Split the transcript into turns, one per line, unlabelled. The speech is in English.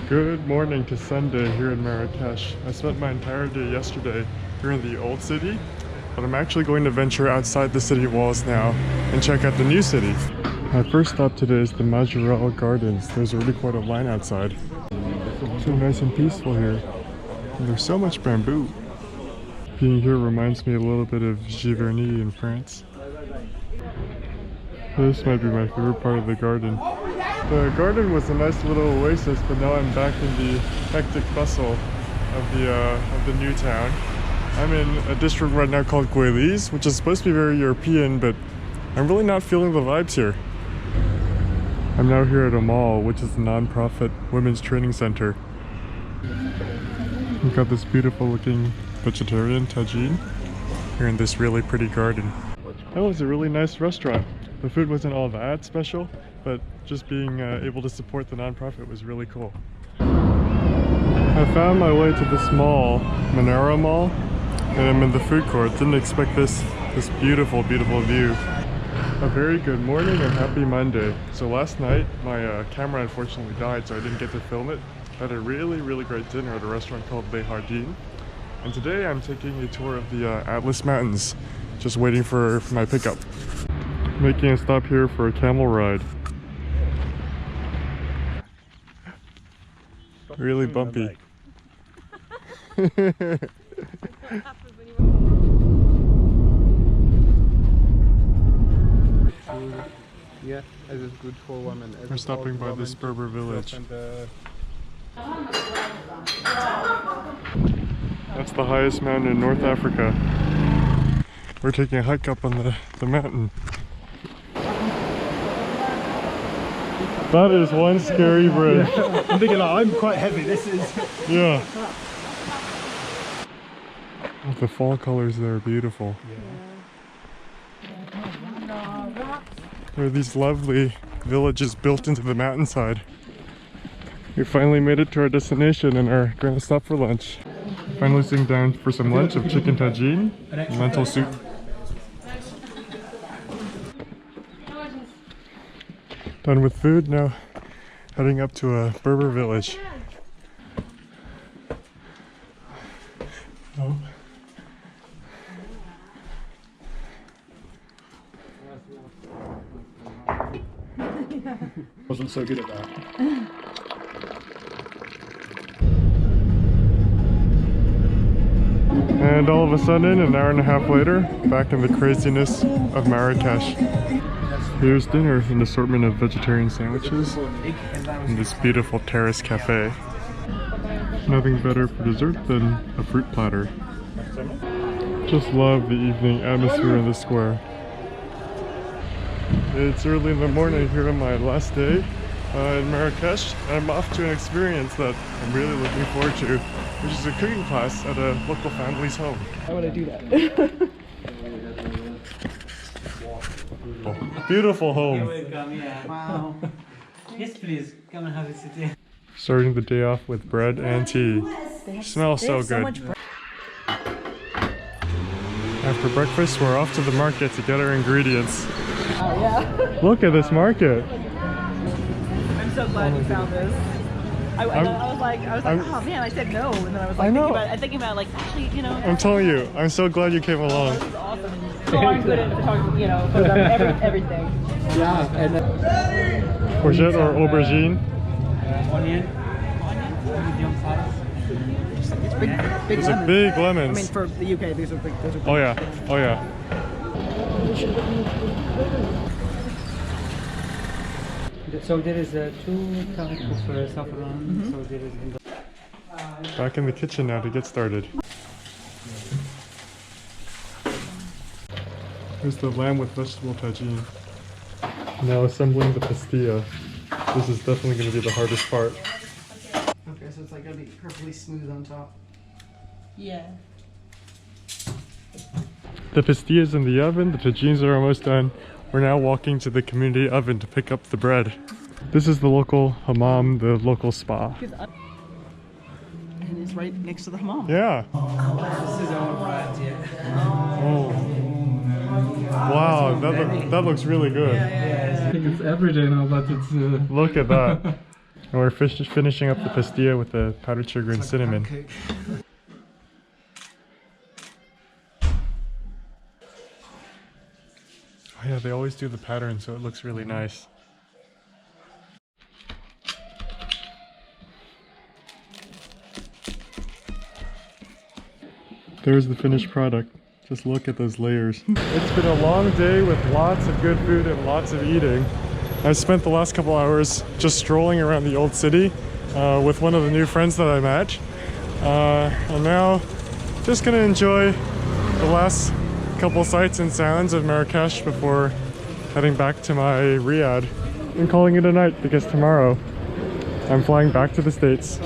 Good morning to Sunday here in Marrakesh. I spent my entire day yesterday here in the old city, but I'm actually going to venture outside the city walls now and check out the new city. My first stop today is the Majorelle Gardens. There's already quite a line outside. So nice and peaceful here. And there's so much bamboo. Being here reminds me a little bit of Giverny in France. This might be my favorite part of the garden. The garden was a nice little oasis, but now I'm back in the hectic bustle of the new town. I'm in a district right now called Guélis, which is supposed to be very European, but I'm really not feeling the vibes here. I'm now here at a mall, which is a non-profit women's training center. We've got this beautiful looking vegetarian tagine here in this really pretty garden. That was a really nice restaurant. The food wasn't all that special, but just being able to support the non-profit was really cool. I found my way to this mall, Monera Mall, and I'm in the food court. Didn't expect this beautiful, beautiful view. A very good morning and happy Monday. So last night, my camera unfortunately died, so I didn't get to film it. I had a really, really great dinner at a restaurant called Les Jardins. And today I'm taking a tour of the Atlas Mountains, just waiting for my pickup. Making a stop here for a camel ride. Really bumpy.
Yeah, as it's good for women.
We're stopping by this Berber village. That's the highest mountain in North Africa. We're taking a hike up on the mountain. That is one scary bridge.
Yeah. I'm thinking like, I'm quite heavy, this is...
Yeah. The fall colors there are beautiful. Yeah. There are these lovely villages built into the mountainside. We finally made it to our destination and are going to stop for lunch. Finally sitting down for some lunch of chicken tagine and lentil soup. Done with food, now heading up to a Berber village. Oh.
Wasn't so good at that.
And all of a sudden, an hour and a half later, back in the craziness of Marrakesh. Here's dinner, an assortment of vegetarian sandwiches in this beautiful terrace cafe. Nothing better for dessert than a fruit platter. Just love the evening atmosphere in the square. It's early in the morning here on my last day in Marrakesh. I'm off to an experience that I'm really looking forward to, which is a cooking class at a local family's home.
Why would I do that?
Beautiful home.
Wow. Yes, please. Come and have a seat.
Starting the day off with bread and tea. Smells so good. After breakfast, we're off to the market to get our ingredients.
Oh, yeah.
Look at this market.
I'm so glad you found this. I was like, oh man, I said no, and then I was like, thinking about like, actually, you know.
I'm telling you, I'm so glad you came along.
This is awesome. So I'm good at photography, you know, photography, everything.
Yeah, and
Courgette or aubergine?
Onion, medium size. It's big
Those are big lemons.
I mean, for the UK, these are big.
Oh yeah, oh yeah.
So there is two kinds of saffron. So there is in the
Back in the kitchen now to get started. Here's the lamb with vegetable tagine. Now assembling the pastilla. This is definitely going to be the hardest part.
Okay, so it's like gonna be perfectly smooth on top. Yeah.
The pastilla's in the oven, the tagines are almost done. We're now walking to the community oven to pick up the bread. This is the local hammam, the local spa.
And it's right next to the hammam.
Yeah.
this is our bread. Yeah.
Oh. Wow, that looks really good.
I think it's every day now, but it's.
Look at that. And we're finishing up the pastilla with the powdered sugar and cinnamon. Oh yeah, they always do the pattern so it looks really nice. There's the finished product. Just look at those layers. It's been a long day with lots of good food and lots of eating. I spent the last couple hours just strolling around the old city with one of the new friends that I met. And now just gonna enjoy the last couple sights and sounds of Marrakesh before heading back to my riad and calling it a night because tomorrow I'm flying back to the States.